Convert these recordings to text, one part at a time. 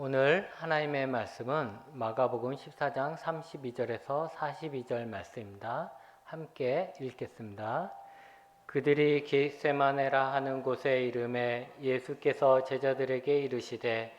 오늘 하나님의 말씀은 마가복음 14장 32절에서 42절 말씀입니다. 함께 읽겠습니다. 그들이 겟세마네라 하는 곳에 이르매 예수께서 제자들에게 이르시되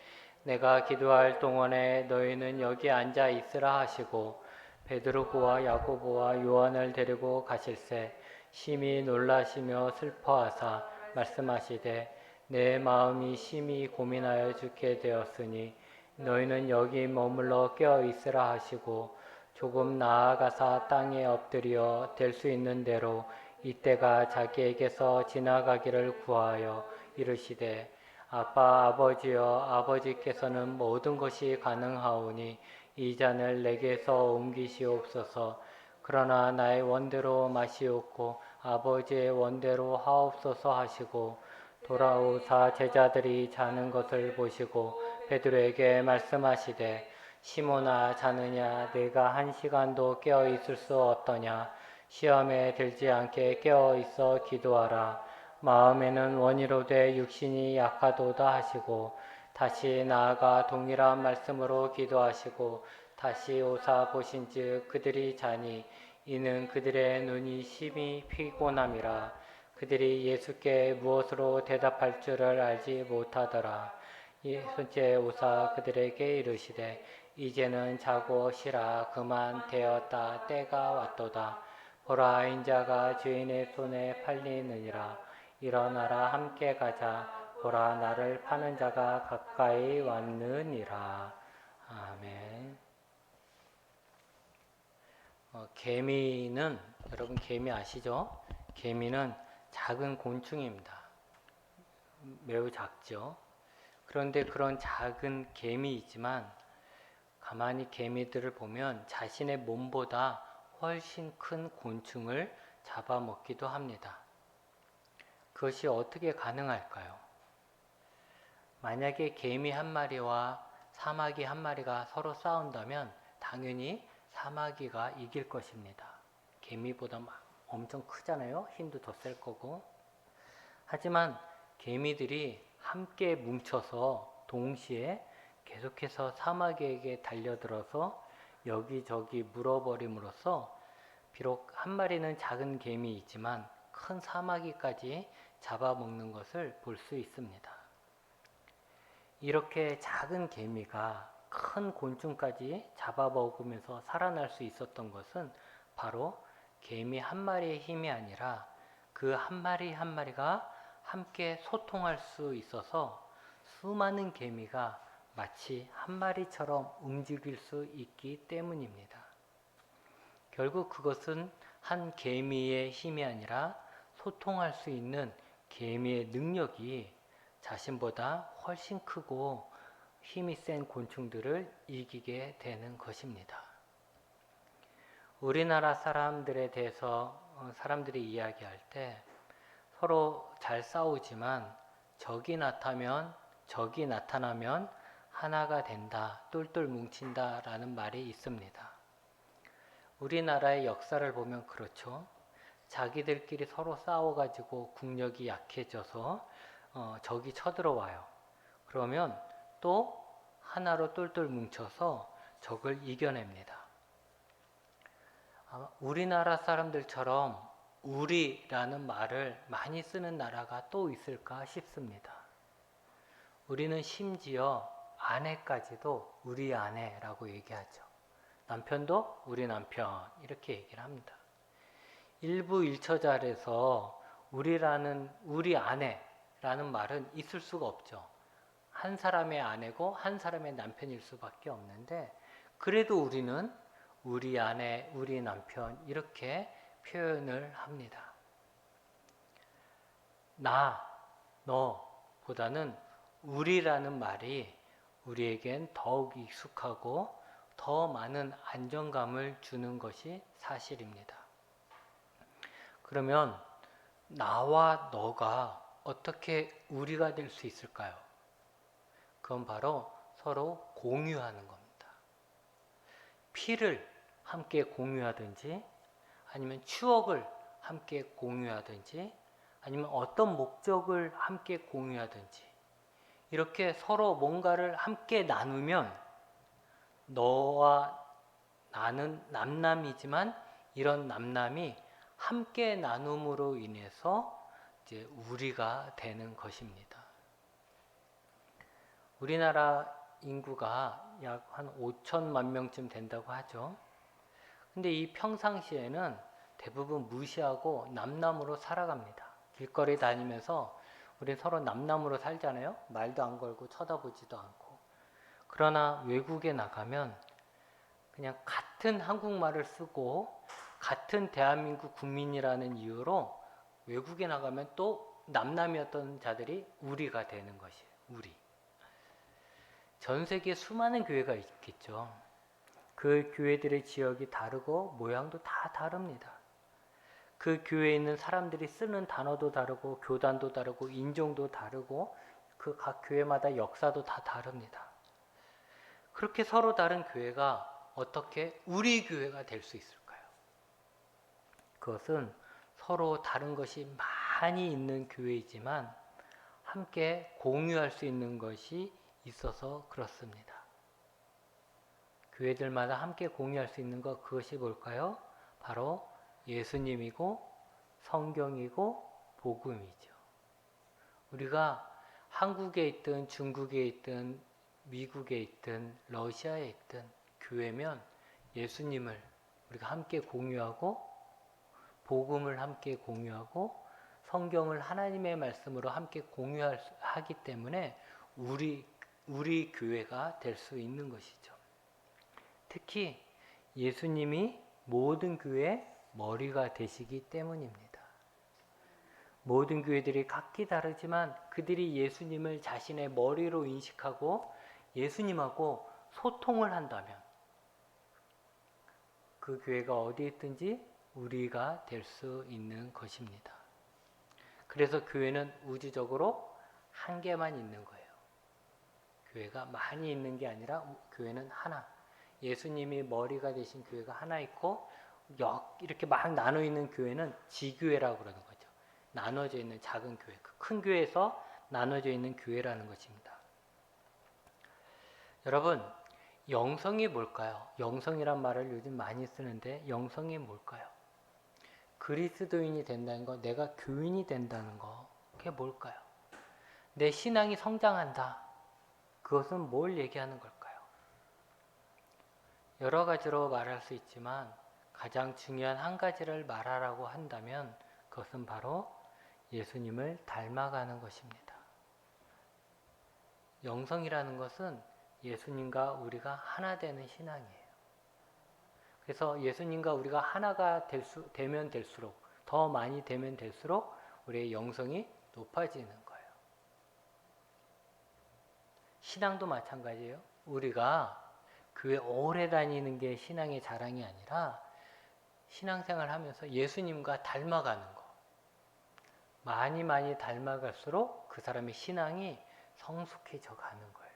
내가 기도할 동안에 너희는 여기 앉아 있으라 하시고 베드로와 야고보와 요한을 데리고 가실새 심히 놀라시며 슬퍼하사 말씀하시되 내 마음이 심히 고민하여 죽게 되었으니 너희는 여기 머물러 깨어 있으라 하시고 조금 나아가사 땅에 엎드려 될 수 있는 대로 이때가 자기에게서 지나가기를 구하여 이르시되 아빠 아버지여 아버지께서는 모든 것이 가능하오니 이 잔을 내게서 옮기시옵소서. 그러나 나의 원대로 마시옵고 아버지의 원대로 하옵소서 하시고 돌아오사 제자들이 자는 것을 보시고 베드로에게 말씀하시되 시몬아 자느냐 내가 1시간도 깨어 있을 수 없더냐 시험에 들지 않게 깨어 있어 기도하라. 마음에는 원이로되 육신이 약하도다 하시고 다시 나아가 동일한 말씀으로 기도하시고 다시 오사 보신즉 그들이 자니 이는 그들의 눈이 심히 피곤함이라. 그들이 예수께 무엇으로 대답할 줄을 알지 못하더라. 예수께 오사 그들에게 이르시되 이제는 자고 쉬라. 그만 되었다. 때가 왔도다. 보라 인자가 주인의 손에 팔리느니라. 일어나라 함께 가자. 보라 나를 파는 자가 가까이 왔느니라. 아멘. 개미는 여러분 개미 아시죠? 개미는 작은 곤충입니다. 매우 작죠. 그런데 그런 작은 개미이지만 가만히 개미들을 보면 자신의 몸보다 훨씬 큰 곤충을 잡아먹기도 합니다. 그것이 어떻게 가능할까요? 만약에 개미 한 마리와 사마귀 한 마리가 서로 싸운다면 당연히 사마귀가 이길 것입니다. 개미보다 막 엄청 크잖아요. 힘도 더 셀 거고. 하지만 개미들이 함께 뭉쳐서 동시에 계속해서 사마귀에게 달려들어서 여기저기 물어버림으로써 비록 한 마리는 작은 개미이지만 큰 사마귀까지 잡아먹는 것을 볼 수 있습니다. 이렇게 작은 개미가 큰 곤충까지 잡아먹으면서 살아날 수 있었던 것은 바로 개미 한 마리의 힘이 아니라 그 한 마리 한 마리가 함께 소통할 수 있어서 수많은 개미가 마치 한 마리처럼 움직일 수 있기 때문입니다. 결국 그것은 한 개미의 힘이 아니라 소통할 수 있는 개미의 능력이 자신보다 훨씬 크고 힘이 센 곤충들을 이기게 되는 것입니다. 우리나라 사람들에 대해서 사람들이 이야기할 때 서로 잘 싸우지만 적이 나타나면 하나가 된다, 똘똘 뭉친다 라는 말이 있습니다. 우리나라의 역사를 보면 그렇죠. 자기들끼리 서로 싸워가지고 국력이 약해져서 적이 쳐들어와요. 그러면 또 하나로 똘똘 뭉쳐서 적을 이겨냅니다. 우리나라 사람들처럼 우리라는 말을 많이 쓰는 나라가 또 있을까 싶습니다. 우리는 심지어 아내까지도 우리 아내라고 얘기하죠. 남편도 우리 남편 이렇게 얘기를 합니다. 일부 일처자에서 우리 아내라는 말은 있을 수가 없죠. 한 사람의 아내고 한 사람의 남편일 수밖에 없는데 그래도 우리는 우리 아내, 우리 남편 이렇게 표현을 합니다. 나, 너보다는 우리라는 말이 우리에겐 더욱 익숙하고 더 많은 안정감을 주는 것이 사실입니다. 그러면 나와 너가 어떻게 우리가 될 수 있을까요? 그건 바로 서로 공유하는 겁니다. 피를 함께 공유하든지 아니면 추억을 함께 공유하든지 아니면 어떤 목적을 함께 공유하든지 이렇게 서로 뭔가를 함께 나누면 너와 나는 남남이지만 이런 남남이 함께 나눔으로 인해서 이제 우리가 되는 것입니다. 우리나라 인구가 약 한 5천만 명쯤 된다고 하죠. 근데 이 평상시에는 대부분 무시하고 남남으로 살아갑니다. 길거리 다니면서 우리 서로 남남으로 살잖아요. 말도 안 걸고 쳐다보지도 않고. 그러나 외국에 나가면 그냥 같은 한국말을 쓰고 같은 대한민국 국민이라는 이유로 외국에 나가면 또 남남이었던 자들이 우리가 되는 것이에요. 우리. 전 세계에 수많은 교회가 있겠죠. 그 교회들의 지역이 다르고 모양도 다 다릅니다. 그 교회에 있는 사람들이 쓰는 단어도 다르고 교단도 다르고 인종도 다르고 그 각 교회마다 역사도 다 다릅니다. 그렇게 서로 다른 교회가 어떻게 우리 교회가 될 수 있을까요? 그것은 서로 다른 것이 많이 있는 교회이지만 함께 공유할 수 있는 것이 있어서 그렇습니다. 교회들마다 함께 공유할 수 있는 것, 그것이 뭘까요? 바로 예수님이고 성경이고 복음이죠. 우리가 한국에 있든 중국에 있든 미국에 있든 러시아에 있든 교회면 예수님을 우리가 함께 공유하고 복음을 함께 공유하고 성경을 하나님의 말씀으로 함께 공유하기 때문에 우리 교회가 될 수 있는 것이죠. 특히 예수님이 모든 교회의 머리가 되시기 때문입니다. 모든 교회들이 각기 다르지만 그들이 예수님을 자신의 머리로 인식하고 예수님하고 소통을 한다면 그 교회가 어디에 있든지 우리가 될 수 있는 것입니다. 그래서 교회는 우주적으로 한 개만 있는 거예요. 교회가 많이 있는 게 아니라 교회는 하나. 예수님이 머리가 되신 교회가 하나 있고 이렇게 막 나눠 있는 교회는 지교회라고 그러는 거죠. 나눠져 있는 작은 교회, 그 큰 교회에서 나눠져 있는 교회라는 것입니다. 여러분, 영성이 뭘까요? 영성이란 말을 요즘 많이 쓰는데 영성이 뭘까요? 그리스도인이 된다는 거, 내가 교인이 된다는 거, 그게 뭘까요? 내 신앙이 성장한다. 그것은 뭘 얘기하는 걸까요? 여러 가지로 말할 수 있지만 가장 중요한 한 가지를 말하라고 한다면 그것은 바로 예수님을 닮아가는 것입니다. 영성이라는 것은 예수님과 우리가 하나 되는 신앙이에요. 그래서 예수님과 우리가 하나가 되면 될수록, 더 많이 되면 될수록 우리의 영성이 높아지는 거예요. 신앙도 마찬가지예요. 우리가 교회 오래 다니는 게 신앙의 자랑이 아니라 신앙생활 하면서 예수님과 닮아가는 거. 많이 닮아갈수록 그 사람의 신앙이 성숙해져 가는 거예요.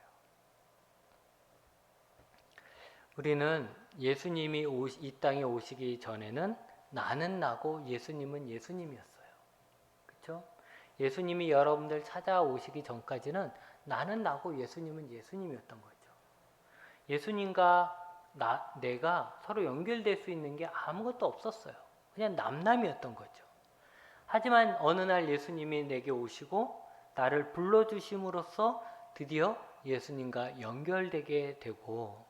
우리는 예수님이 이 땅에 오시기 전에는 나는 나고 예수님은 예수님이었어요. 그렇죠? 예수님이 여러분들 찾아오시기 전까지는 나는 나고 예수님은 예수님이었던 거죠. 예수님과 내가 서로 연결될 수 있는 게 아무것도 없었어요. 그냥 남남이었던 거죠. 하지만 어느 날 예수님이 내게 오시고 나를 불러주심으로써 드디어 예수님과 연결되게 되고,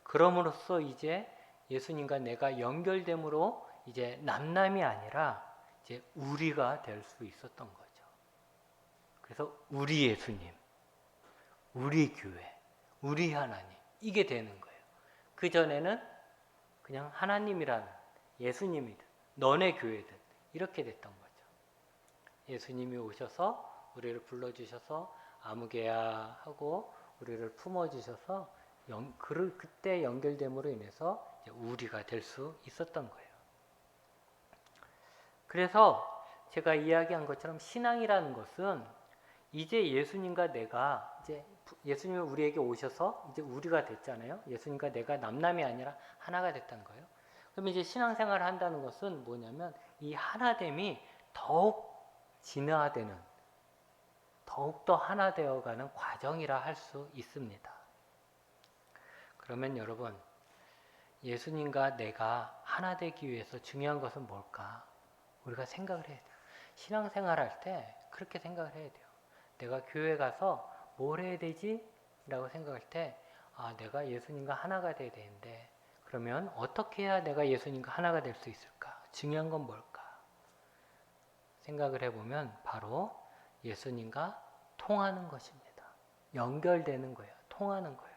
그럼으로써 이제 예수님과 내가 연결됨으로 이제 남남이 아니라 이제 우리가 될 수 있었던 거죠. 그래서 우리 예수님, 우리 교회, 우리 하나님, 이게 되는 거예요. 그전에는 그냥 하나님이라는, 예수님이든 너네 교회든 이렇게 됐던 거죠. 예수님이 오셔서 우리를 불러주셔서 아무개야 하고 우리를 품어주셔서 그때 연결됨으로 인해서 이제 우리가 될 수 있었던 거예요. 그래서 제가 이야기한 것처럼 신앙이라는 것은 이제 예수님과 내가, 이제 예수님이 우리에게 오셔서 이제 우리가 됐잖아요. 예수님과 내가 남남이 아니라 하나가 됐다는 거예요. 그럼 이제 신앙생활을 한다는 것은 뭐냐면 이 하나됨이 더욱 진화되는, 더욱더 하나 되어가는 과정이라 할 수 있습니다. 그러면 여러분, 예수님과 내가 하나 되기 위해서 중요한 것은 뭘까? 우리가 생각을 해야 돼요. 신앙생활 할 때 그렇게 생각을 해야 돼요. 내가 교회 가서 뭘 해야 되지? 라고 생각할 때 내가 예수님과 하나가 돼야 되는데 그러면 어떻게 해야 내가 예수님과 하나가 될 수 있을까? 중요한 건 뭘까? 생각을 해보면 바로 예수님과 통하는 것입니다. 연결되는 거예요. 통하는 거예요.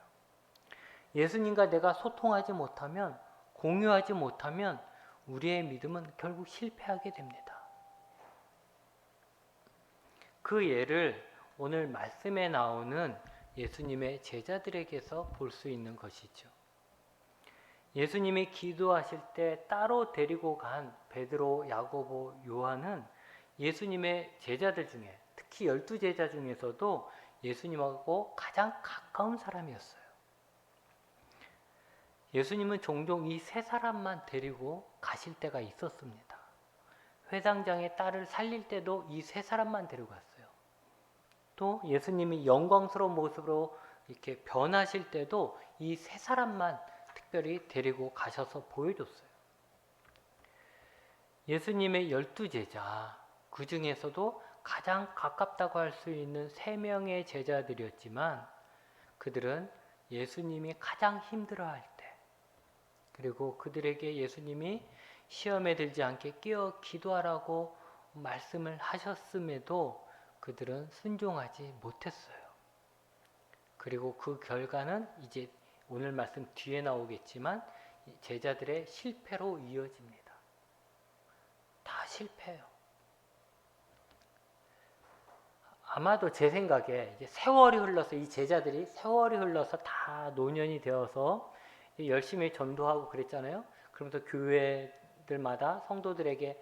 예수님과 내가 소통하지 못하면, 공유하지 못하면 우리의 믿음은 결국 실패하게 됩니다. 그 예를 오늘 말씀에 나오는 예수님의 제자들에게서 볼 수 있는 것이죠. 예수님이 기도하실 때 따로 데리고 간 베드로, 야고보, 요한은 예수님의 제자들 중에, 특히 12제자 중에서도 예수님하고 가장 가까운 사람이었어요. 예수님은 종종 이 세 사람만 데리고 가실 때가 있었습니다. 회당장의 딸을 살릴 때도 이 세 사람만 데리고 갔어요. 또 예수님이 영광스러운 모습으로 이렇게 변하실 때도 이 세 사람만 특별히 데리고 가셔서 보여줬어요. 예수님의 12제자, 그 중에서도 가장 가깝다고 할 수 있는 3명의 제자들이었지만 그들은 예수님이 가장 힘들어할 때, 그리고 그들에게 예수님이 시험에 들지 않게 깨어 기도하라고 말씀을 하셨음에도 그들은 순종하지 못했어요. 그리고 그 결과는 이제 오늘 말씀 뒤에 나오겠지만 제자들의 실패로 이어집니다. 다 실패해요. 아마도 제 생각에 이제 세월이 흘러서 이 제자들이 세월이 흘러서 다 노년이 되어서 열심히 전도하고 그랬잖아요. 그러면서 교회들마다 성도들에게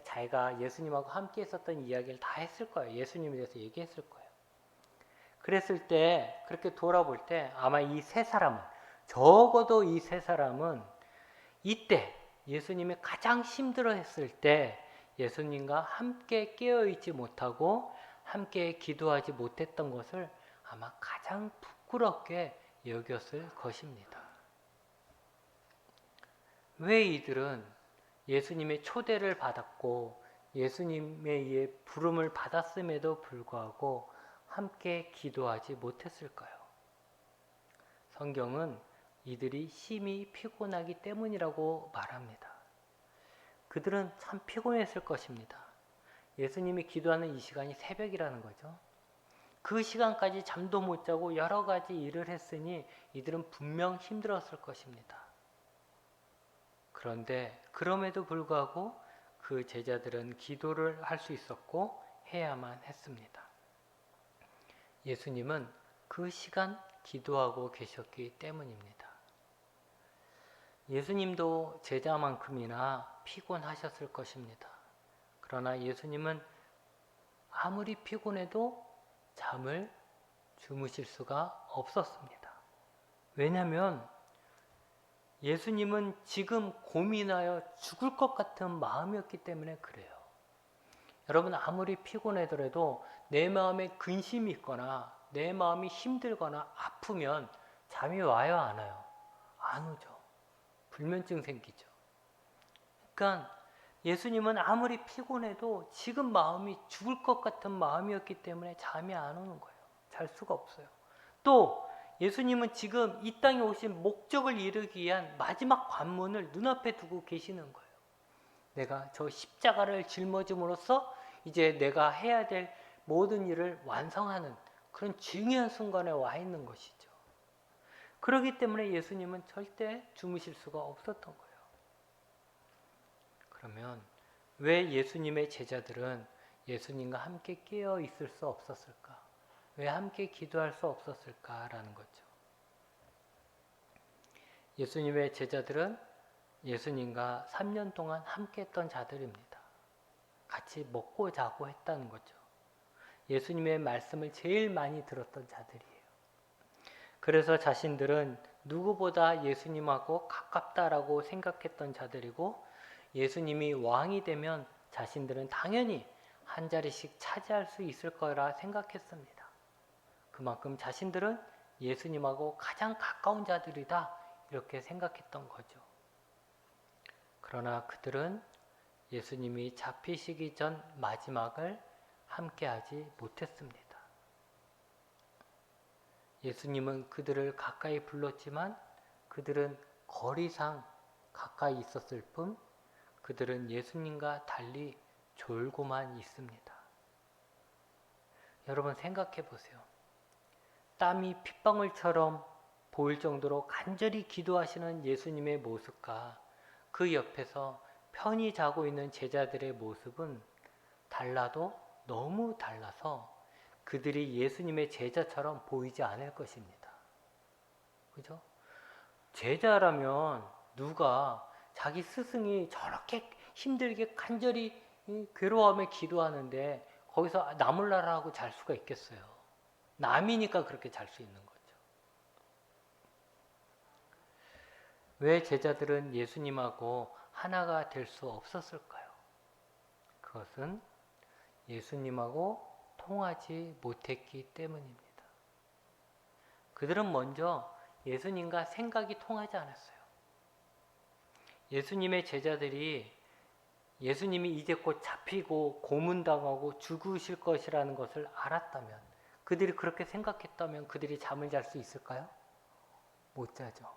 자기가 예수님하고 함께 했었던 이야기를 다 했을 거예요. 예수님에 대해서 얘기했을 거예요. 그랬을 때 그렇게 돌아볼 때 아마 이 세 사람은, 적어도 이 세 사람은 이때 예수님이 가장 힘들어했을 때 예수님과 함께 깨어있지 못하고 함께 기도하지 못했던 것을 아마 가장 부끄럽게 여겼을 것입니다. 왜 이들은 예수님의 초대를 받았고 예수님에 의해 부름을 받았음에도 불구하고 함께 기도하지 못했을까요? 성경은 이들이 심히 피곤하기 때문이라고 말합니다. 그들은 참 피곤했을 것입니다. 예수님이 기도하는 이 시간이 새벽이라는 거죠. 그 시간까지 잠도 못 자고 여러 가지 일을 했으니 이들은 분명 힘들었을 것입니다. 그런데 그럼에도 불구하고 그 제자들은 기도를 할 수 있었고 해야만 했습니다. 예수님은 그 시간 기도하고 계셨기 때문입니다. 예수님도 제자만큼이나 피곤하셨을 것입니다. 그러나 예수님은 아무리 피곤해도 잠을 주무실 수가 없었습니다. 왜냐하면 예수님은 지금 고민하여 죽을 것 같은 마음이었기 때문에 그래요. 여러분 아무리 피곤하더라도 내 마음에 근심이 있거나 내 마음이 힘들거나 아프면 잠이 와요, 안 와요? 안 오죠. 불면증 생기죠. 그러니까 예수님은 아무리 피곤해도 지금 마음이 죽을 것 같은 마음이었기 때문에 잠이 안 오는 거예요. 잘 수가 없어요. 또 예수님은 지금 이 땅에 오신 목적을 이루기 위한 마지막 관문을 눈앞에 두고 계시는 거예요. 내가 저 십자가를 짊어짐으로써 이제 내가 해야 될 모든 일을 완성하는 그런 중요한 순간에 와 있는 것이죠. 그렇기 때문에 예수님은 절대 주무실 수가 없었던 거예요. 그러면 왜 예수님의 제자들은 예수님과 함께 깨어 있을 수 없었을까? 왜 함께 기도할 수 없었을까라는 거죠. 예수님의 제자들은 예수님과 3년 동안 함께 했던 자들입니다. 같이 먹고 자고 했다는 거죠. 예수님의 말씀을 제일 많이 들었던 자들이에요. 그래서 자신들은 누구보다 예수님하고 가깝다라고 생각했던 자들이고 예수님이 왕이 되면 자신들은 당연히 한 자리씩 차지할 수 있을 거라 생각했습니다. 그만큼 자신들은 예수님하고 가장 가까운 자들이다 이렇게 생각했던 거죠. 그러나 그들은 예수님이 잡히시기 전 마지막을 함께하지 못했습니다. 예수님은 그들을 가까이 불렀지만 그들은 거리상 가까이 있었을 뿐 그들은 예수님과 달리 졸고만 있습니다. 여러분 생각해 보세요. 땀이 핏방울처럼 보일 정도로 간절히 기도하시는 예수님의 모습과 그 옆에서 편히 자고 있는 제자들의 모습은 달라도 너무 달라서 그들이 예수님의 제자처럼 보이지 않을 것입니다. 그죠? 제자라면 누가 자기 스승이 저렇게 힘들게 간절히 괴로워하며 기도하는데 거기서 나몰라라 하고 잘 수가 있겠어요. 남이니까 그렇게 잘 수 있는 거죠. 왜 제자들은 예수님하고 하나가 될 수 없었을까요? 그것은 예수님하고 통하지 못했기 때문입니다. 그들은 먼저 예수님과 생각이 통하지 않았어요. 예수님의 제자들이 예수님이 이제 곧 잡히고 고문당하고 죽으실 것이라는 것을 알았다면, 그들이 그렇게 생각했다면 그들이 잠을 잘 수 있을까요? 못 자죠.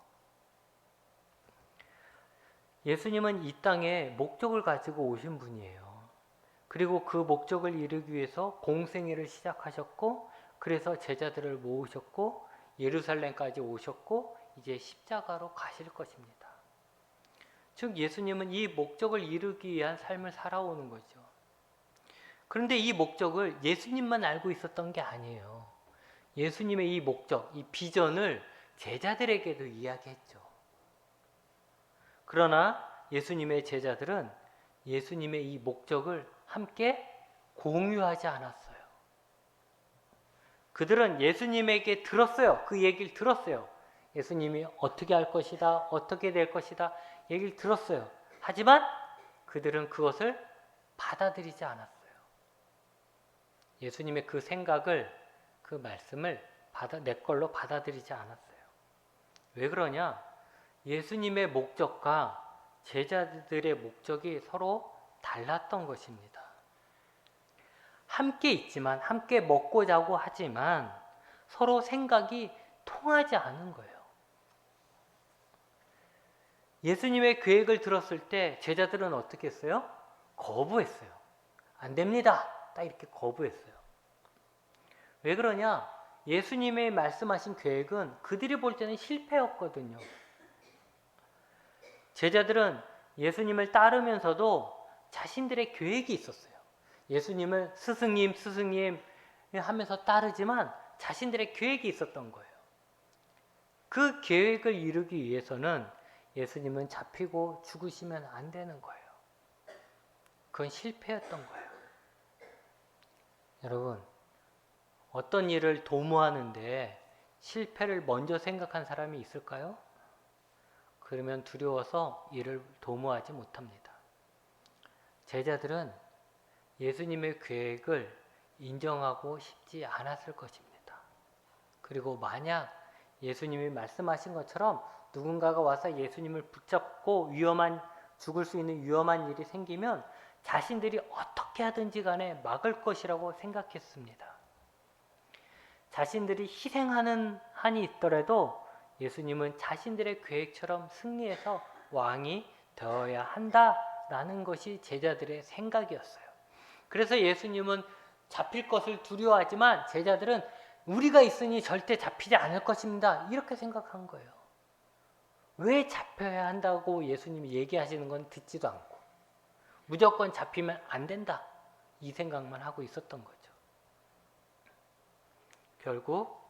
예수님은 이 땅에 목적을 가지고 오신 분이에요. 그리고 그 목적을 이루기 위해서 공생애를 시작하셨고, 그래서 제자들을 모으셨고 예루살렘까지 오셨고 이제 십자가로 가실 것입니다. 즉 예수님은 이 목적을 이루기 위한 삶을 살아오는 거죠. 그런데 이 목적을 예수님만 알고 있었던 게 아니에요. 예수님의 이 목적, 이 비전을 제자들에게도 이야기했죠. 그러나 예수님의 제자들은 예수님의 이 목적을 함께 공유하지 않았어요. 그들은 예수님에게 들었어요. 그 얘기를 들었어요. 예수님이 어떻게 할 것이다, 어떻게 될 것이다 얘기를 들었어요. 하지만 그들은 그것을 받아들이지 않았어요. 예수님의 그 생각을, 그 말씀을 내 걸로 받아들이지 않았어요. 왜 그러냐? 예수님의 목적과 제자들의 목적이 서로 달랐던 것입니다. 함께 있지만, 함께 먹고 자고 하지만 서로 생각이 통하지 않은 거예요. 예수님의 계획을 들었을 때 제자들은 어떻게 했어요? 거부했어요. 안 됩니다. 딱 이렇게 거부했어요. 왜 그러냐? 예수님의 말씀하신 계획은 그들이 볼 때는 실패였거든요. 제자들은 예수님을 따르면서도 자신들의 계획이 있었어요. 예수님을 스승님, 스승님 하면서 따르지만 자신들의 계획이 있었던 거예요. 그 계획을 이루기 위해서는 예수님은 잡히고 죽으시면 안 되는 거예요. 그건 실패였던 거예요. 여러분, 어떤 일을 도모하는데 실패를 먼저 생각한 사람이 있을까요? 그러면 두려워서 일을 도모하지 못합니다. 제자들은 예수님의 계획을 인정하고 싶지 않았을 것입니다. 그리고 만약 예수님이 말씀하신 것처럼 누군가가 와서 예수님을 붙잡고 죽을 수 있는 위험한 일이 생기면 자신들이 어떻게 하든지 간에 막을 것이라고 생각했습니다. 자신들이 희생하는 한이 있더라도 예수님은 자신들의 계획처럼 승리해서 왕이 되어야 한다라는 것이 제자들의 생각이었어요. 그래서 예수님은 잡힐 것을 두려워하지만 제자들은 우리가 있으니 절대 잡히지 않을 것입니다. 이렇게 생각한 거예요. 왜 잡혀야 한다고 예수님이 얘기하시는 건 듣지도 않고 무조건 잡히면 안 된다. 이 생각만 하고 있었던 거죠. 결국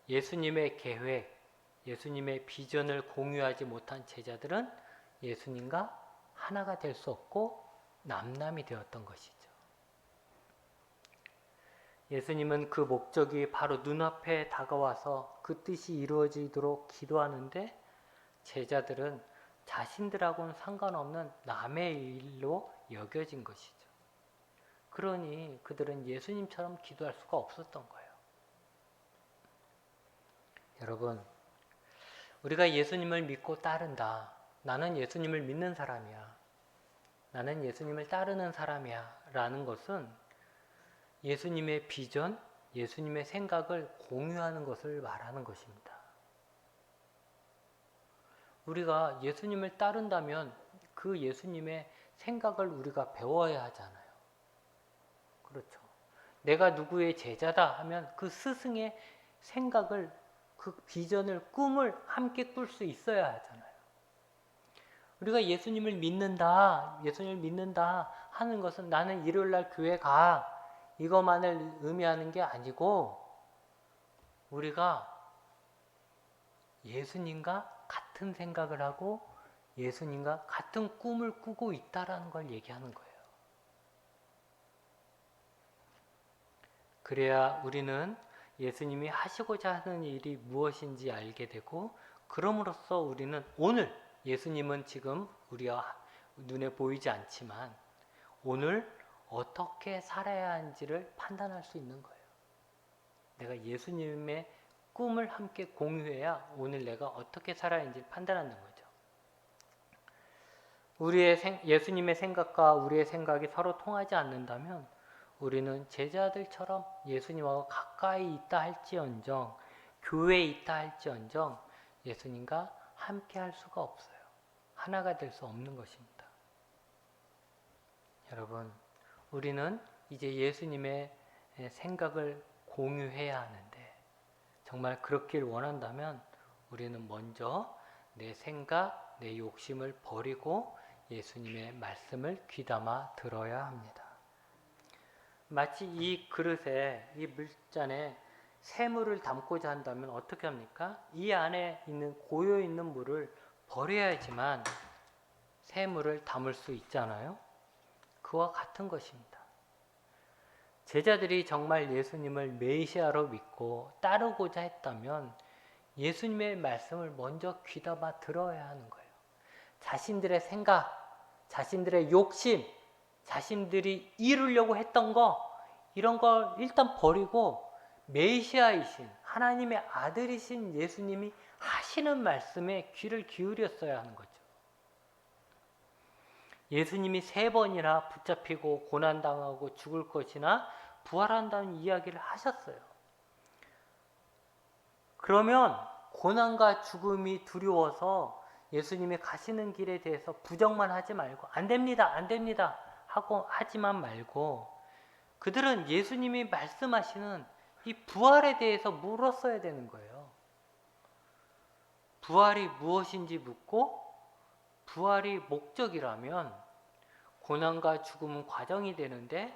예수님의 계획, 예수님의 비전을 공유하지 못한 제자들은 예수님과 하나가 될 수 없고 남남이 되었던 것이죠. 예수님은 그 목적이 바로 눈앞에 다가와서 그 뜻이 이루어지도록 기도하는데 제자들은 자신들하고는 상관없는 남의 일로 여겨진 것이죠. 그러니 그들은 예수님처럼 기도할 수가 없었던 거예요. 여러분, 우리가 예수님을 믿고 따른다. 나는 예수님을 믿는 사람이야. 나는 예수님을 따르는 사람이야. 라는 것은 예수님의 비전, 예수님의 생각을 공유하는 것을 말하는 것입니다. 우리가 예수님을 따른다면 그 예수님의 생각을 우리가 배워야 하잖아요. 그렇죠. 내가 누구의 제자다 하면 그 스승의 생각을, 그 비전을, 꿈을 함께 꿀 수 있어야 하잖아요. 우리가 예수님을 믿는다 하는 것은 나는 일요일날 교회 가, 이것만을 의미하는 게 아니고 우리가 예수님과 같은 생각을 하고 예수님과 같은 꿈을 꾸고 있다라는 걸 얘기하는 거예요. 그래야 우리는 예수님이 하시고자 하는 일이 무엇인지 알게 되고, 그럼으로써 우리는 오늘, 예수님은 지금 우리와 눈에 보이지 않지만 오늘 어떻게 살아야 하는지를 판단할 수 있는 거예요. 내가 예수님의 꿈을 함께 공유해야 오늘 내가 어떻게 살아야 하는지를 판단하는 거죠. 예수님의 생각과 우리의 생각이 서로 통하지 않는다면 우리는 제자들처럼 예수님하고 가까이 있다 할지언정, 교회에 있다 할지언정 예수님과 함께 할 수가 없어요. 하나가 될 수 없는 것입니다. 여러분, 우리는 이제 예수님의 생각을 공유해야 하는데, 정말 그렇길 원한다면 우리는 먼저 내 생각, 내 욕심을 버리고 예수님의 말씀을 귀담아 들어야 합니다. 마치 이 그릇에, 이 물잔에 새물을 담고자 한다면 어떻게 합니까? 이 안에 있는 고여있는 물을 버려야지만 새물을 담을 수 있잖아요. 그와 같은 것입니다. 제자들이 정말 예수님을 메시아로 믿고 따르고자 했다면 예수님의 말씀을 먼저 귀담아 들어야 하는 거예요. 자신들의 생각, 자신들의 욕심, 자신들이 이루려고 했던 거, 이런 걸 일단 버리고 메시아이신 하나님의 아들이신 예수님이 하시는 말씀에 귀를 기울였어야 하는 거죠. 예수님이 3번이나 붙잡히고 고난당하고 죽을 것이나 부활한다는 이야기를 하셨어요. 그러면 고난과 죽음이 두려워서 예수님이 가시는 길에 대해서 부정만 하지 말고 안 됩니다 하고 하지만 말고, 그들은 예수님이 말씀하시는 이 부활에 대해서 물었어야 되는 거예요. 부활이 무엇인지 묻고, 부활이 목적이라면 고난과 죽음은 과정이 되는데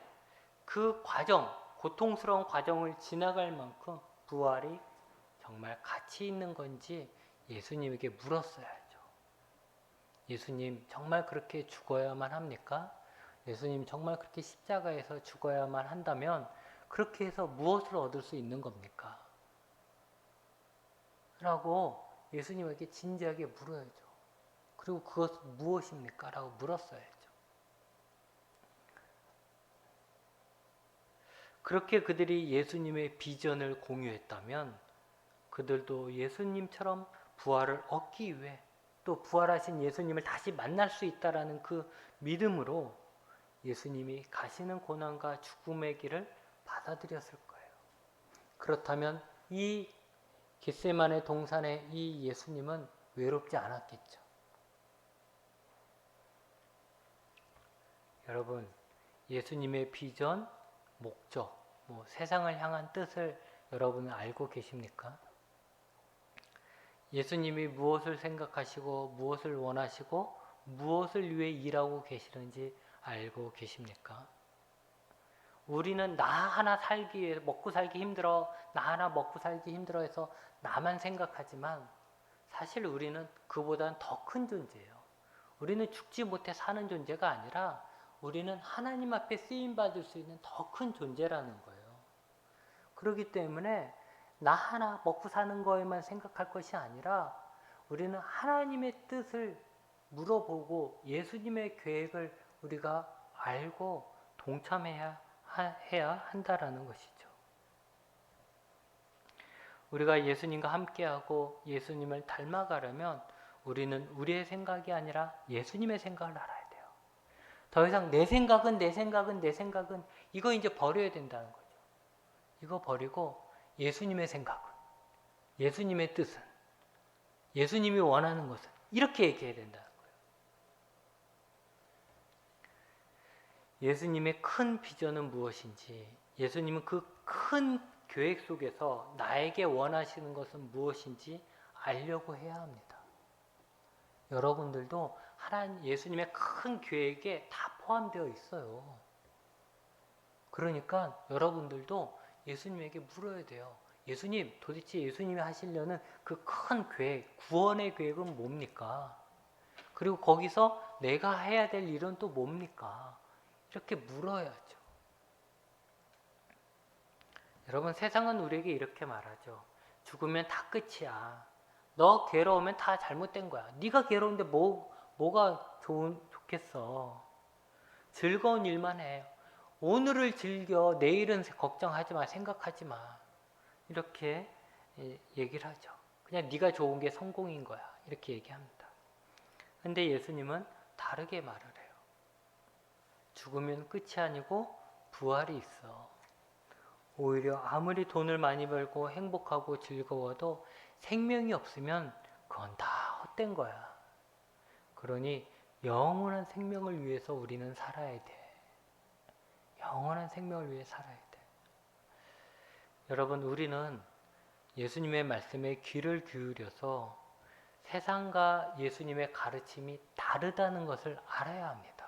그 과정, 고통스러운 과정을 지나갈 만큼 부활이 정말 가치 있는 건지 예수님에게 물었어야죠. 예수님, 정말 그렇게 죽어야만 합니까? 예수님, 정말 그렇게 십자가에서 죽어야만 한다면 그렇게 해서 무엇을 얻을 수 있는 겁니까? 라고 예수님에게 진지하게 물어야죠. 그리고 그것은 무엇입니까? 라고 물었어야죠. 그렇게 그들이 예수님의 비전을 공유했다면 그들도 예수님처럼 부활을 얻기 위해, 또 부활하신 예수님을 다시 만날 수 있다라는 그 믿음으로 예수님이 가시는 고난과 죽음의 길을 받아들였을 거예요. 그렇다면 이 겟세마네 동산의 이 예수님은 외롭지 않았겠죠. 여러분, 예수님의 비전, 목적, 세상을 향한 뜻을 여러분은 알고 계십니까? 예수님이 무엇을 생각하시고 무엇을 원하시고 무엇을 위해 일하고 계시는지 알고 계십니까? 우리는 나 하나 살기 위해, 먹고 살기 힘들어, 나 하나 먹고 살기 힘들어 해서 나만 생각하지만 사실 우리는 그보다는 더 큰 존재예요. 우리는 죽지 못해 사는 존재가 아니라 우리는 하나님 앞에 쓰임받을 수 있는 더 큰 존재라는 거예요. 그렇기 때문에 나 하나 먹고 사는 거에만 생각할 것이 아니라 우리는 하나님의 뜻을 물어보고 예수님의 계획을 우리가 알고 동참해야 해야 한다라는 것이죠. 우리가 예수님과 함께하고 예수님을 닮아가려면 우리는 우리의 생각이 아니라 예수님의 생각을 알아야 돼요. 더 이상 내 생각은 이거 이제 버려야 된다는 거죠. 이거 버리고 예수님의 생각은, 예수님의 뜻은, 예수님이 원하는 것은 이렇게 얘기해야 된다는 거예요. 예수님의 큰 비전은 무엇인지, 예수님은 그 큰 계획 속에서 나에게 원하시는 것은 무엇인지 알려고 해야 합니다. 여러분들도 하나님 예수님의 큰 계획에 다 포함되어 있어요. 그러니까 여러분들도 예수님에게 물어야 돼요. 예수님, 도대체 예수님이 하시려는 그 큰 계획, 구원의 계획은 뭡니까? 그리고 거기서 내가 해야 될 일은 또 뭡니까? 이렇게 물어야죠. 여러분, 세상은 우리에게 이렇게 말하죠. 죽으면 다 끝이야. 너 괴로우면 다 잘못된 거야. 네가 괴로운데 뭐가 좋겠어. 즐거운 일만 해. 오늘을 즐겨. 내일은 걱정하지 마. 생각하지 마. 이렇게 얘기를 하죠. 그냥 네가 좋은 게 성공인 거야. 이렇게 얘기합니다. 근데 예수님은 다르게 말을 해요. 죽으면 끝이 아니고 부활이 있어. 오히려 아무리 돈을 많이 벌고 행복하고 즐거워도 생명이 없으면 그건 다 헛된 거야. 그러니 영원한 생명을 위해서 우리는 살아야 돼. 영원한 생명을 위해 살아야 돼. 여러분, 우리는 예수님의 말씀에 귀를 기울여서 세상과 예수님의 가르침이 다르다는 것을 알아야 합니다.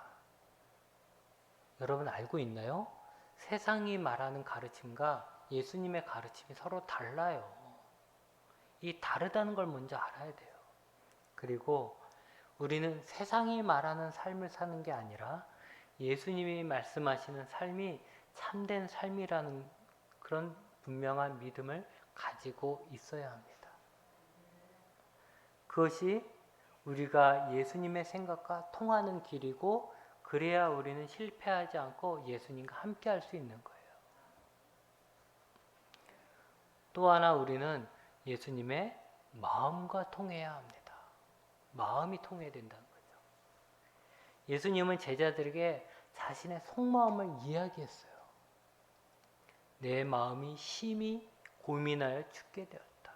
여러분 알고 있나요? 세상이 말하는 가르침과 예수님의 가르침이 서로 달라요. 이 다르다는 걸 먼저 알아야 돼요. 그리고 우리는 세상이 말하는 삶을 사는 게 아니라 예수님이 말씀하시는 삶이 참된 삶이라는 그런 분명한 믿음을 가지고 있어야 합니다. 그것이 우리가 예수님의 생각과 통하는 길이고, 그래야 우리는 실패하지 않고 예수님과 함께 할 수 있는 거예요. 또 하나, 우리는 예수님의 마음과 통해야 합니다. 마음이 통해야 된다는 거죠. 예수님은 제자들에게 자신의 속마음을 이야기했어요. 내 마음이 심히 고민하여 죽게 되었다.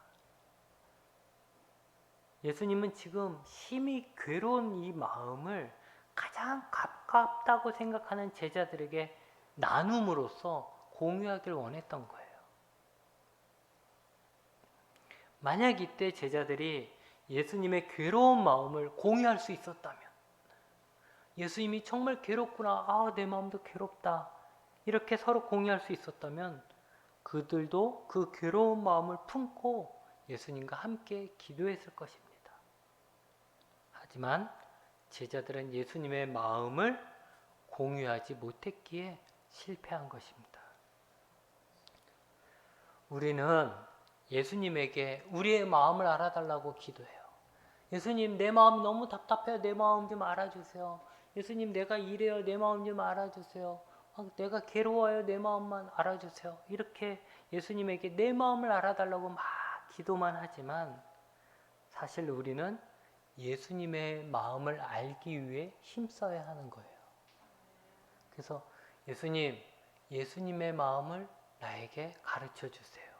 예수님은 지금 심히 괴로운 이 마음을 가장 가깝다고 생각하는 제자들에게 나눔으로써 공유하길 원했던 거예요. 만약 이때 제자들이 예수님의 괴로운 마음을 공유할 수 있었다면, 예수님이 정말 괴롭구나, 내 마음도 괴롭다, 이렇게 서로 공유할 수 있었다면 그들도 그 괴로운 마음을 품고 예수님과 함께 기도했을 것입니다. 하지만 제자들은 예수님의 마음을 공유하지 못했기에 실패한 것입니다. 우리는 예수님에게 우리의 마음을 알아달라고 기도해요. 예수님, 내 마음이 너무 답답해요. 내 마음 좀 알아주세요. 예수님, 내가 이래요. 내 마음 좀 알아주세요. 내가 괴로워요. 내 마음만 알아주세요. 이렇게 예수님에게 내 마음을 알아달라고 막 기도만 하지만, 사실 우리는 예수님의 마음을 알기 위해 힘써야 하는 거예요. 그래서 예수님, 예수님의 마음을 나에게 가르쳐 주세요.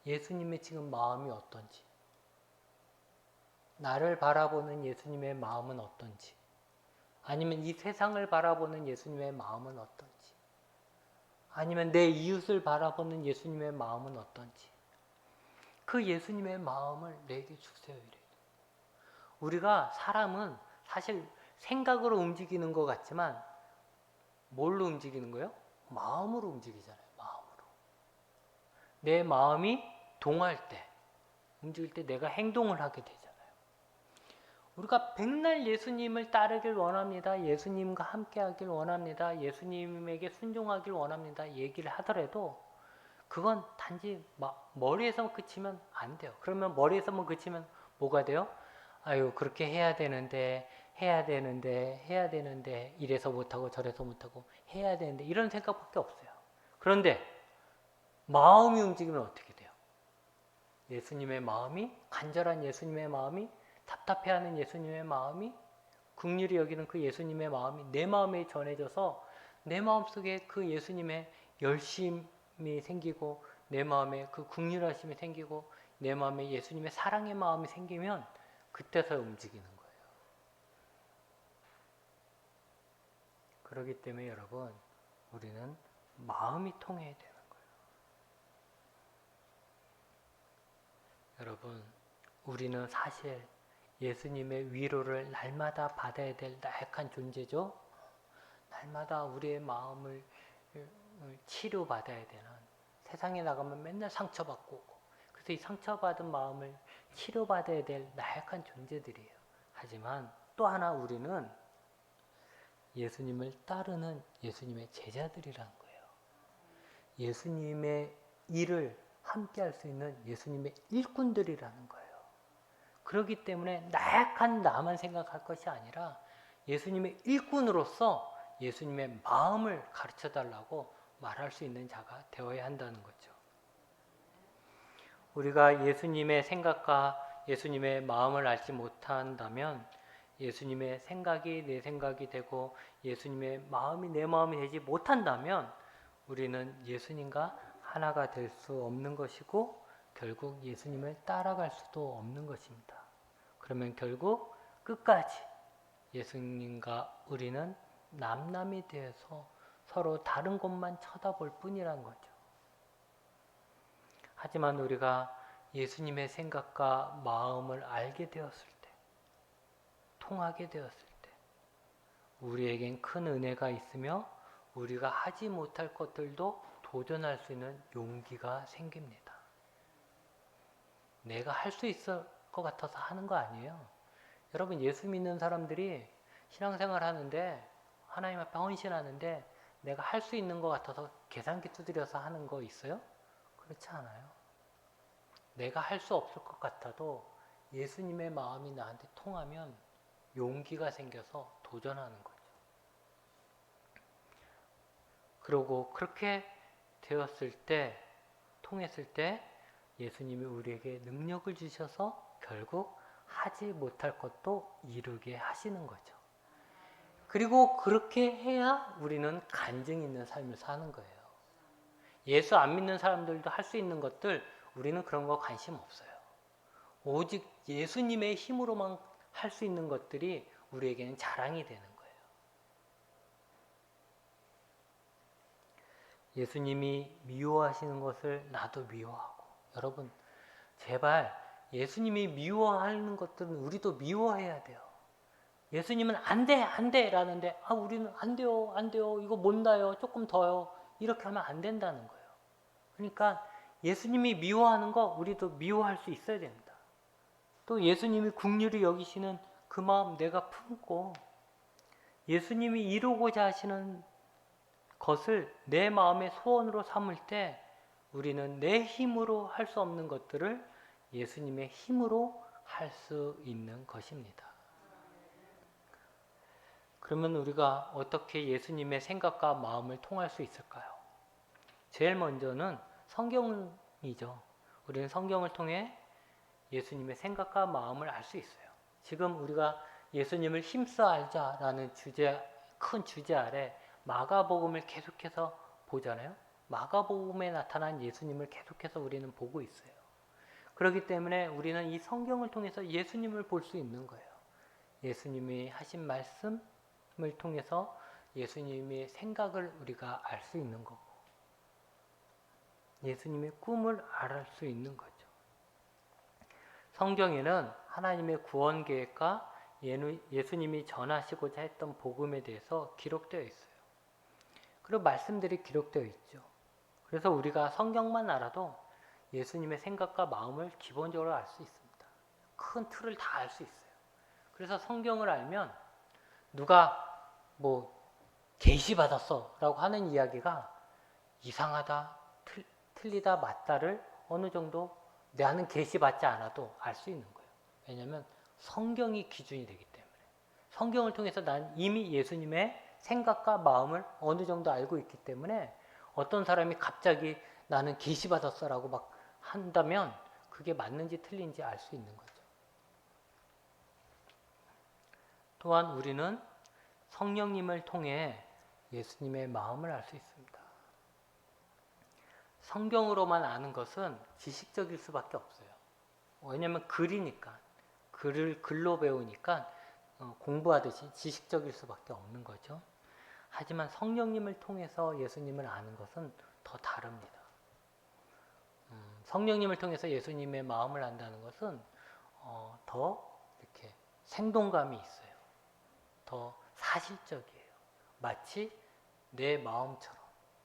예수님의 지금 마음이 어떤지, 나를 바라보는 예수님의 마음은 어떤지, 아니면 이 세상을 바라보는 예수님의 마음은 어떤지, 아니면 내 이웃을 바라보는 예수님의 마음은 어떤지, 그 예수님의 마음을 내게 주세요. 이래요. 우리가 사람은 사실 생각으로 움직이는 것 같지만 뭘로 움직이는 거예요? 마음으로 움직이잖아요. 마음으로. 내 마음이 동할 때, 움직일 때 내가 행동을 하게 되잖아요. 우리가 백날 예수님을 따르길 원합니다. 예수님과 함께 하길 원합니다. 예수님에게 순종하길 원합니다. 얘기를 하더라도 그건 단지 머리에서만 그치면 안 돼요. 그러면 머리에서만 그치면 뭐가 돼요? 아유, 그렇게 해야 되는데 해야 되는데 이래서 못하고 저래서 못하고 해야 되는데 이런 생각밖에 없어요. 그런데 마음이 움직이면 어떻게 돼요? 예수님의 마음이, 간절한 예수님의 마음이, 답답해하는 예수님의 마음이, 긍휼히 여기는 그 예수님의 마음이 내 마음에 전해져서 내 마음속에 그 예수님의 열심이 생기고 내 마음에 그 긍휼하심이 생기고 내 마음에 예수님의 사랑의 마음이 생기면 그때서 움직이는 거예요. 그렇기 때문에 여러분, 우리는 마음이 통해야 되는 거예요. 여러분, 우리는 사실 예수님의 위로를 날마다 받아야 될 나약한 존재죠. 날마다 우리의 마음을 치료받아야 되는, 세상에 나가면 맨날 상처받고 오고, 그래서 이 상처받은 마음을 치료받아야 될 나약한 존재들이에요. 하지만 또 하나 우리는 예수님을 따르는 예수님의 제자들이라는 거예요. 예수님의 일을 함께 할 수 있는 예수님의 일꾼들이라는 거예요. 그렇기 때문에 나약한 나만 생각할 것이 아니라 예수님의 일꾼으로서 예수님의 마음을 가르쳐 달라고 말할 수 있는 자가 되어야 한다는 거죠. 우리가 예수님의 생각과 예수님의 마음을 알지 못한다면 예수님의 생각이 내 생각이 되고 예수님의 마음이 내 마음이 되지 못한다면 우리는 예수님과 하나가 될 수 없는 것이고 결국 예수님을 따라갈 수도 없는 것입니다. 그러면 결국 끝까지 예수님과 우리는 남남이 되어서 서로 다른 곳만 쳐다볼 뿐이란 거죠. 하지만 우리가 예수님의 생각과 마음을 알게 되었을 때, 통하게 되었을 때 우리에겐 큰 은혜가 있으며 우리가 하지 못할 것들도 도전할 수 있는 용기가 생깁니다. 내가 할 수 있을 것 같아서 하는 거 아니에요. 여러분, 예수 믿는 사람들이 신앙생활 하는데 하나님 앞에 헌신하는데 내가 할 수 있는 것 같아서 계산기 두드려서 하는 거 있어요? 그렇지 않아요. 내가 할 수 없을 것 같아도 예수님의 마음이 나한테 통하면 용기가 생겨서 도전하는 거죠. 그리고 그렇게 되었을 때, 통했을 때 예수님이 우리에게 능력을 주셔서 결국 하지 못할 것도 이루게 하시는 거죠. 그리고 그렇게 해야 우리는 간증 있는 삶을 사는 거예요. 예수 안 믿는 사람들도 할 수 있는 것들 우리는 그런 거 관심 없어요. 오직 예수님의 힘으로만 할 수 있는 것들이 우리에게는 자랑이 되는 거예요. 예수님이 미워하시는 것을 나도 미워하고, 여러분 제발 예수님이 미워하는 것들은 우리도 미워해야 돼요. 예수님은 안 돼 라는데 우리는 안 돼요 이거 못 나요 조금 더요 이렇게 하면 안 된다는 거예요. 그러니까 예수님이 미워하는 거 우리도 미워할 수 있어야 됩니다. 또 예수님이 긍휼히 여기시는 그 마음 내가 품고 예수님이 이루고자 하시는 것을 내 마음의 소원으로 삼을 때 우리는 내 힘으로 할 수 없는 것들을 예수님의 힘으로 할 수 있는 것입니다. 그러면 우리가 어떻게 예수님의 생각과 마음을 통할 수 있을까요? 제일 먼저는 성경이죠. 우리는 성경을 통해 예수님의 생각과 마음을 알 수 있어요. 지금 우리가 예수님을 힘써 알자라는 큰 주제 아래 마가복음을 계속해서 보잖아요. 마가복음에 나타난 예수님을 계속해서 우리는 보고 있어요. 그렇기 때문에 우리는 이 성경을 통해서 예수님을 볼 수 있는 거예요. 예수님이 하신 말씀을 통해서 예수님의 생각을 우리가 알 수 있는 거고 예수님의 꿈을 알 수 있는 거죠. 성경에는 하나님의 구원 계획과 예수님이 전하시고자 했던 복음에 대해서 기록되어 있어요. 그리고 말씀들이 기록되어 있죠. 그래서 우리가 성경만 알아도 예수님의 생각과 마음을 기본적으로 알 수 있습니다. 큰 틀을 다 알 수 있어요. 그래서 성경을 알면 누가 계시받았어 라고 하는 이야기가 이상하다, 틀리다, 맞다를 어느 정도 나는 계시받지 않아도 알 수 있는 거예요. 왜냐하면 성경이 기준이 되기 때문에 성경을 통해서 난 이미 예수님의 생각과 마음을 어느 정도 알고 있기 때문에 어떤 사람이 갑자기 나는 계시받았어라고 막 한다면 그게 맞는지 틀린지 알 수 있는 거죠. 또한 우리는 성령님을 통해 예수님의 마음을 알 수 있습니다. 성경으로만 아는 것은 지식적일 수밖에 없어요. 왜냐하면 글이니까, 글을 글로 배우니까 공부하듯이 지식적일 수밖에 없는 거죠. 하지만 성령님을 통해서 예수님을 아는 것은 더 다릅니다. 성령님을 통해서 예수님의 마음을 안다는 것은 더 이렇게 생동감이 있어요. 더 사실적이에요. 마치 내 마음처럼,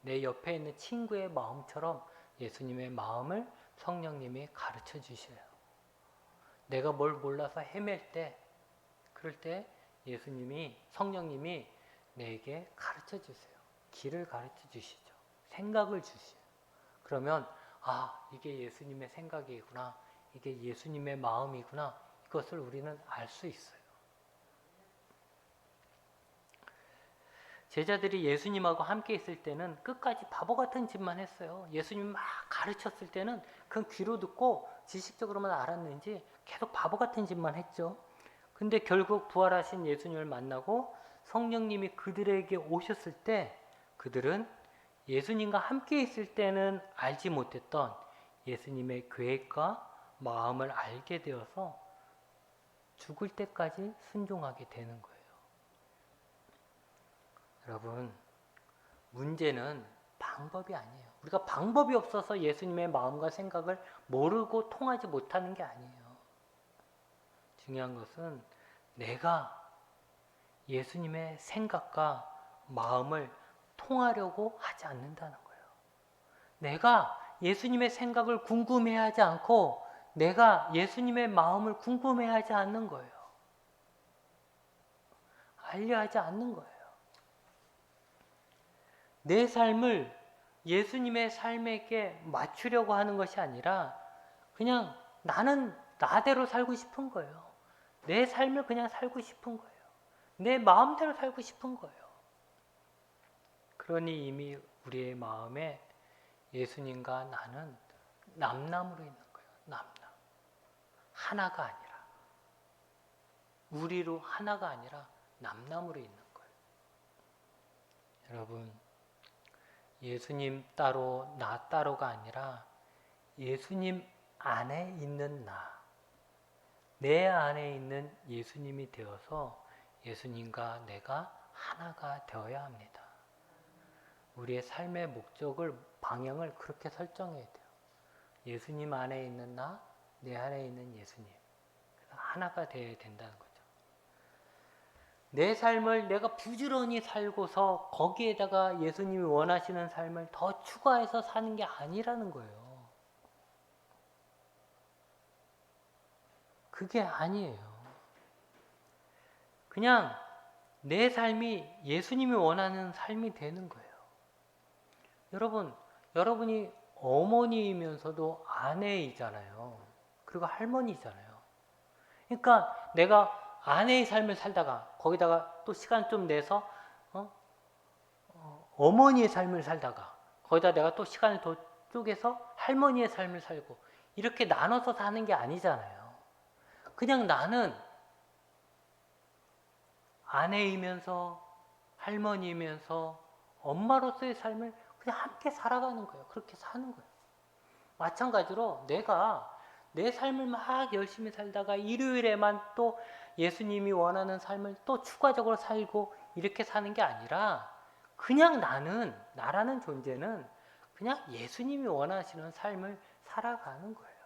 내 옆에 있는 친구의 마음처럼 예수님의 마음을 성령님이 가르쳐 주셔요. 내가 뭘 몰라서 헤맬 때, 그럴 때 예수님이, 성령님이 내게 가르쳐 주세요. 길을 가르쳐 주시죠. 생각을 주시죠. 그러면 이게 예수님의 생각이구나, 이게 예수님의 마음이구나, 이것을 우리는 알 수 있어요. 제자들이 예수님하고 함께 있을 때는 끝까지 바보 같은 짓만 했어요. 예수님 막 가르쳤을 때는 그건 귀로 듣고 지식적으로만 알았는지 계속 바보 같은 짓만 했죠. 근데 결국 부활하신 예수님을 만나고 성령님이 그들에게 오셨을 때 그들은 예수님과 함께 있을 때는 알지 못했던 예수님의 계획과 마음을 알게 되어서 죽을 때까지 순종하게 되는 거예요. 여러분, 문제는 방법이 아니에요. 우리가 방법이 없어서 예수님의 마음과 생각을 모르고 통하지 못하는 게 아니에요. 중요한 것은 내가 예수님의 생각과 마음을 통하려고 하지 않는다는 거예요. 내가 예수님의 생각을 궁금해하지 않고 내가 예수님의 마음을 궁금해하지 않는 거예요. 알려하지 않는 거예요. 내 삶을 예수님의 삶에게 맞추려고 하는 것이 아니라 그냥 나는 나대로 살고 싶은 거예요. 내 삶을 그냥 살고 싶은 거예요. 내 마음대로 살고 싶은 거예요. 그러니 이미 우리의 마음에 예수님과 나는 남남으로 있는 거예요. 남남. 하나가 아니라, 우리로 하나가 아니라 남남으로 있는 거예요. 여러분, 예수님 따로 나 따로가 아니라 예수님 안에 있는 나, 내 안에 있는 예수님이 되어서 예수님과 내가 하나가 되어야 합니다. 우리의 삶의 목적을, 방향을 그렇게 설정해야 돼요. 예수님 안에 있는 나, 내 안에 있는 예수님. 하나가 되어야 된다는 거죠. 내 삶을 내가 부지런히 살고서 거기에다가 예수님이 원하시는 삶을 더 추가해서 사는 게 아니라는 거예요. 그게 아니에요. 그냥 내 삶이 예수님이 원하는 삶이 되는 거예요. 여러분이 어머니이면서도 아내이잖아요. 그리고 할머니잖아요. 그러니까 내가 아내의 삶을 살다가 거기다가 또 시간 좀 내서 어머니의 삶을 살다가 거기다 내가 또 시간을 더 쪼개서 할머니의 삶을 살고 이렇게 나눠서 사는 게 아니잖아요. 그냥 나는 아내이면서 할머니이면서 엄마로서의 삶을 그냥 함께 살아가는 거예요. 그렇게 사는 거예요. 마찬가지로 내가 내 삶을 막 열심히 살다가 일요일에만 또 예수님이 원하는 삶을 또 추가적으로 살고 이렇게 사는 게 아니라 그냥 나라는 존재는 그냥 예수님이 원하시는 삶을 살아가는 거예요.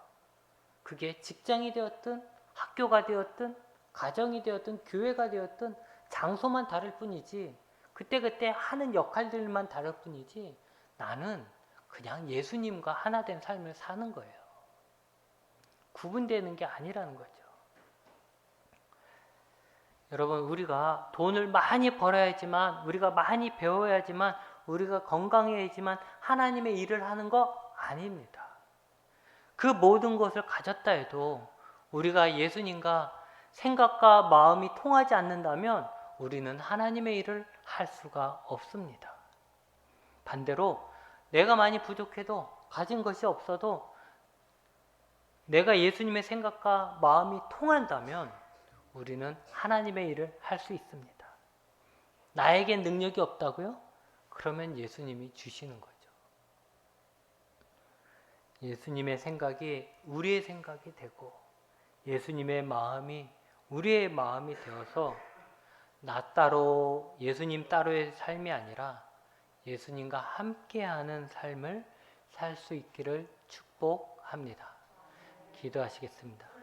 그게 직장이 되었든 학교가 되었든 가정이 되었든 교회가 되었든 장소만 다를 뿐이지 그때그때 하는 역할들만 다를 뿐이지 나는 그냥 예수님과 하나 된 삶을 사는 거예요. 구분되는 게 아니라는 거죠. 여러분, 우리가 돈을 많이 벌어야지만, 우리가 많이 배워야지만, 우리가 건강해야지만 하나님의 일을 하는 거 아닙니다. 그 모든 것을 가졌다 해도 우리가 예수님과 생각과 마음이 통하지 않는다면 우리는 하나님의 일을 할 수가 없습니다. 반대로 내가 많이 부족해도 가진 것이 없어도 내가 예수님의 생각과 마음이 통한다면 우리는 하나님의 일을 할 수 있습니다. 나에겐 능력이 없다고요? 그러면 예수님이 주시는 거죠. 예수님의 생각이 우리의 생각이 되고 예수님의 마음이 우리의 마음이 되어서 나 따로 예수님 따로의 삶이 아니라 예수님과 함께하는 삶을 살 수 있기를 축복합니다. 기도하시겠습니다.